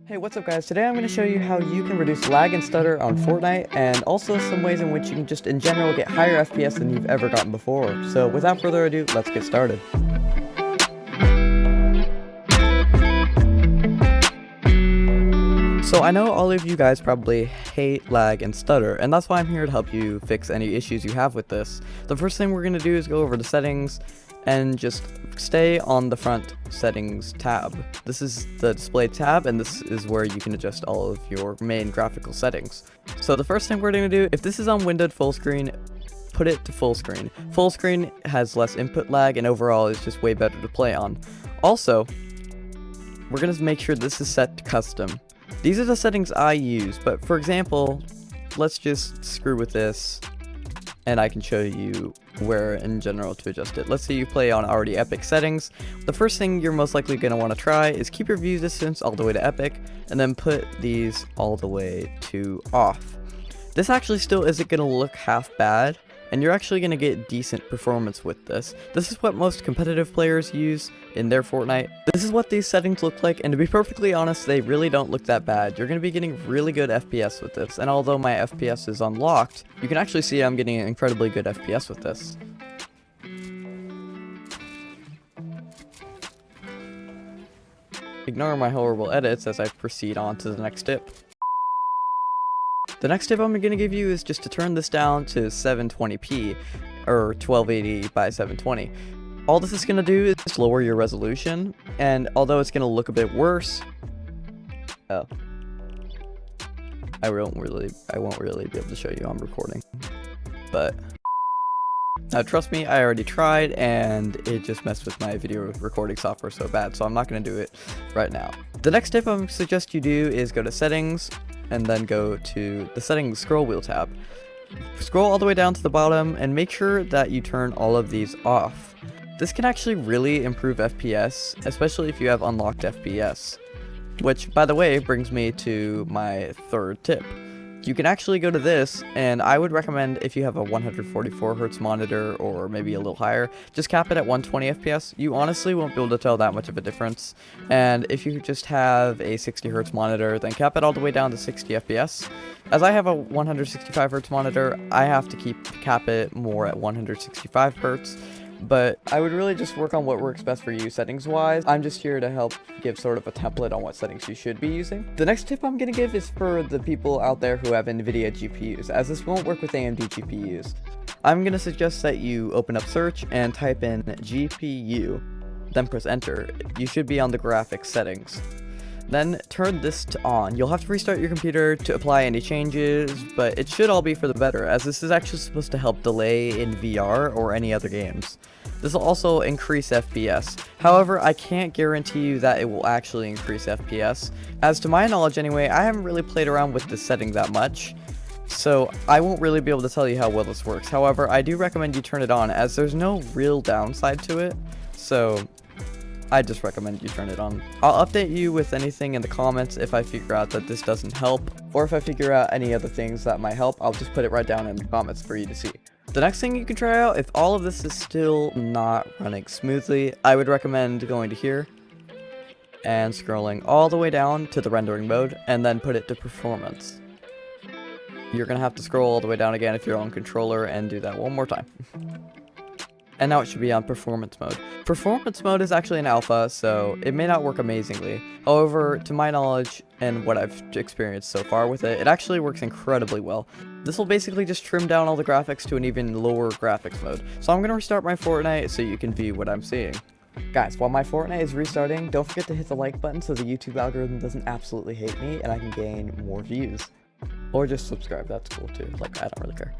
Hey, what's up guys? Today I'm going to show you how you can reduce lag and stutter on Fortnite, and also some ways in which you can just in general get higher FPS than you've ever gotten before. So without further ado, let's get started. So I know all of you guys probably hate lag and stutter, and that's why I'm here to help you fix any issues you have with this. The first thing we're going to do is go over the settings and just stay on the front settings tab. This is the display tab, and this is where you can adjust all of your main graphical settings. So the first thing we're going to do, if this is on windowed full screen, put it to full screen. Full screen has less input lag and overall is just way better to play on. Also, we're going to make sure this is set to custom. These are the settings I use, but for example, let's just screw with this and I can show you where in general to adjust it. Let's say you play on already epic settings. The first thing you're most likely going to want to try is keep your view distance all the way to epic and then put these all the way to off. This actually still isn't going to look half bad, and you're actually going to get decent performance with this. This is what most competitive players use in their Fortnite. This is what these settings look like, and to be perfectly honest, they really don't look that bad. You're going to be getting really good FPS with this, and although my FPS is unlocked, you can actually see I'm getting an incredibly good FPS with this. Ignore my horrible edits as I proceed on to the next tip. The next tip I'm going to give you is just to turn this down to 720p, or 1280 by 720. All this is going to do is lower your resolution, and although it's going to look a bit worse, I won't really be able to show you I'm recording. But trust me, I already tried, and it just messed with my video recording software so bad, so I'm not going to do it right now. The next tip I suggest you do is go to settings, and then go to the settings scroll wheel tab. Scroll all the way down to the bottom and make sure that you turn all of these off. This can actually really improve FPS, especially if you have unlocked FPS. Which, by the way, brings me to my third tip. You can actually go to this, and I would recommend if you have a 144Hz monitor or maybe a little higher, just cap it at 120 FPS. You honestly won't be able to tell that much of a difference. And if you just have a 60Hz monitor, then cap it all the way down to 60 FPS. As I have a 165Hz monitor, I have to cap it more at 165Hz. But I would really just work on what works best for you settings wise. I'm just here to help give sort of a template on what settings you should be using. The next tip I'm going to give is for the people out there who have NVIDIA GPUs, as this won't work with AMD GPUs. I'm going to suggest that you open up search and type in GPU, then press enter. You should be on the graphics settings. Then turn this to on. You'll have to restart your computer to apply any changes, but it should all be for the better, as this is actually supposed to help delay in VR or any other games. This will also increase FPS. However, I can't guarantee you that it will actually increase FPS. As to my knowledge anyway, I haven't really played around with this setting that much, so I won't really be able to tell you how well this works. However, I do recommend you turn it on, as there's no real downside to it, so I just recommend you turn it on. I'll update you with anything in the comments if I figure out that this doesn't help, or if I figure out any other things that might help, I'll just put it right down in the comments for you to see. The next thing you can try out, if all of this is still not running smoothly, I would recommend going to here and scrolling all the way down to the rendering mode and then put it to performance. You're gonna have to scroll all the way down again if you're on controller and do that one more time. And now it should be on performance mode. Performance mode is actually an alpha, so it may not work amazingly. However, to my knowledge and what I've experienced so far with it, it actually works incredibly well. This will basically just trim down all the graphics to an even lower graphics mode. So I'm going to restart my Fortnite so you can view what I'm seeing. Guys, while my Fortnite is restarting, don't forget to hit the like button so the YouTube algorithm doesn't absolutely hate me and I can gain more views. Or just subscribe, that's cool too. Like, I don't really care.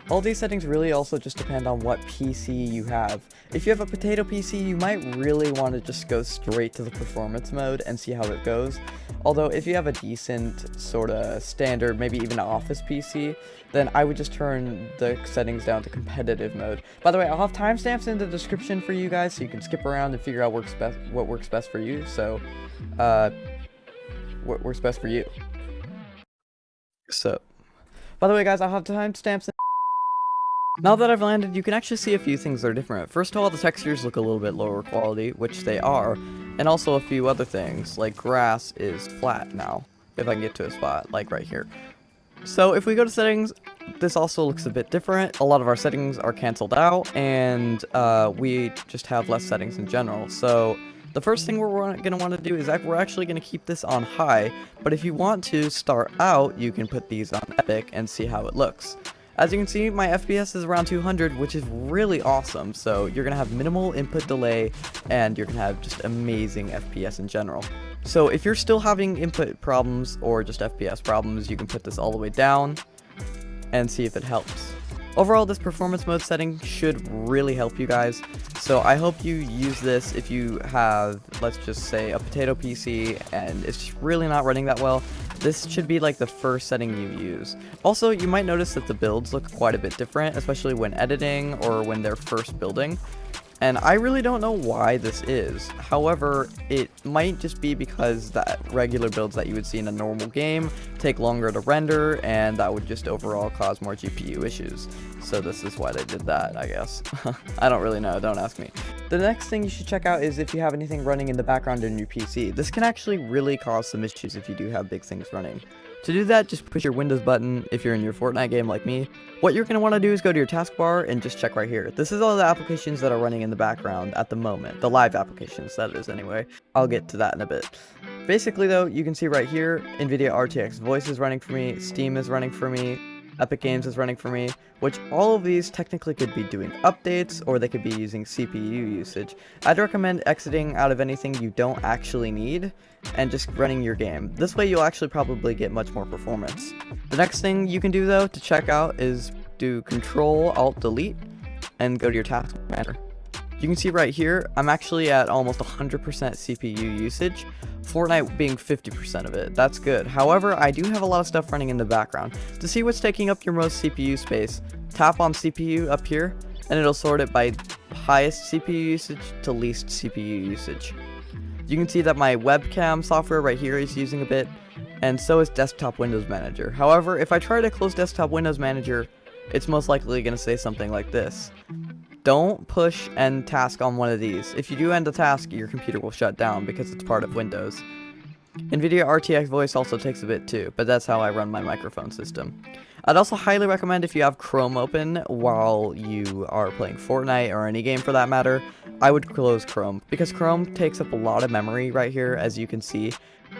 All these settings really also just depend on what PC you have. If you have a potato PC, you might really want to just go straight to the performance mode and see how it goes. Although if you have a decent sort of standard, maybe even an office PC, then I would just turn the settings down to competitive mode. By the way, I'll have timestamps in the description for you guys so you can skip around and figure out what works best for you. So, what works best for you. So, by the way guys, I'll have timestamps Now that I've landed, you can actually see a few things that are different. First of all, the textures look a little bit lower quality, which they are, and also a few other things, like grass is flat now, if I can get to a spot, like right here. So if we go to settings, this also looks a bit different. A lot of our settings are canceled out, and we just have less settings in general. So the first thing we're going to want to do is that we're actually going to keep this on high, but if you want to start out, you can put these on epic and see how it looks. As you can see, my FPS is around 200, which is really awesome, so you're going to have minimal input delay, and you're going to have just amazing FPS in general. So if you're still having input problems, or just FPS problems, you can put this all the way down, and see if it helps. Overall, this performance mode setting should really help you guys, so I hope you use this if you have, let's just say, a potato PC, and it's just really not running that well. This should be like the first setting you use. Also, you might notice that the builds look quite a bit different, especially when editing or when they're first building. And I really don't know why this is. However, it might just be because that regular builds that you would see in a normal game take longer to render, and that would just overall cause more GPU issues. So this is why they did that, I guess. I don't really know, don't ask me. The next thing you should check out is if you have anything running in the background in your PC. This can actually really cause some issues if you do have big things running. To do that, just push your Windows button if you're in your Fortnite game like me. What you're going to want to do is go to your taskbar and just check right here. This is all the applications that are running in the background at the moment. The live applications, that is, anyway. I'll get to that in a bit. Basically, though, you can see right here, NVIDIA RTX Voice is running for me, Steam is running for me, Epic Games is running for me, which all of these technically could be doing updates, or they could be using CPU usage. I'd recommend exiting out of anything you don't actually need, and just running your game. This way you'll actually probably get much more performance. The next thing you can do though to check out is do Control-Alt-Delete, and go to your task manager. You can see right here, I'm actually at almost 100% CPU usage, Fortnite being 50% of it. That's good. However, I do have a lot of stuff running in the background. To see what's taking up your most CPU space, tap on CPU up here, and it'll sort it by highest CPU usage to least CPU usage. You can see that my webcam software right here is using a bit, and so is Desktop Windows Manager. However, if I try to close Desktop Windows Manager, it's most likely going to say something like this. Don't push end task on one of these. If you do end a task, your computer will shut down because it's part of Windows. NVIDIA RTX Voice also takes a bit too, but that's how I run my microphone system. I'd also highly recommend if you have Chrome open while you are playing Fortnite or any game for that matter, I would close Chrome because Chrome takes up a lot of memory right here, as you can see.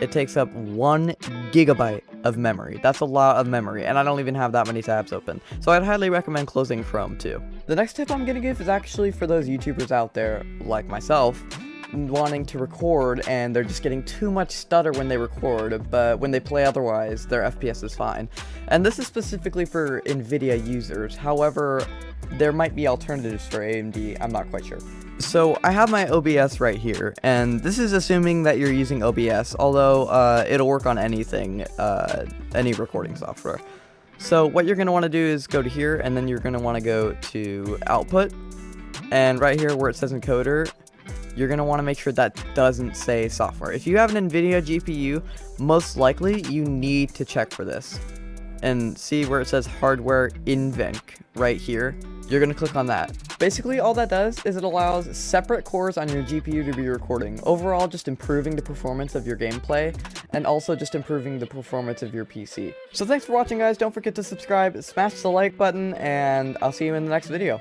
It takes up 1 gigabyte of memory. That's a lot of memory, and I don't even have that many tabs open. So I'd highly recommend closing Chrome too. The next tip I'm going to give is actually for those YouTubers out there, like myself, wanting to record and they're just getting too much stutter when they record, but when they play otherwise, their FPS is fine. And this is specifically for NVIDIA users. However, there might be alternatives for AMD, I'm not quite sure. So I have my OBS right here, and this is assuming that you're using OBS, although it'll work on anything, any recording software. So what you're going to want to do is go to here, and then you're going to want to go to Output, and right here where it says Encoder, you're going to want to make sure that doesn't say software. If you have an NVIDIA GPU, most likely you need to check for this. And see where it says Hardware Invenc right here. You're going to click on that. Basically, all that does is it allows separate cores on your GPU to be recording. Overall, just improving the performance of your gameplay, and also just improving the performance of your PC. So thanks for watching, guys. Don't forget to subscribe, smash the like button, and I'll see you in the next video.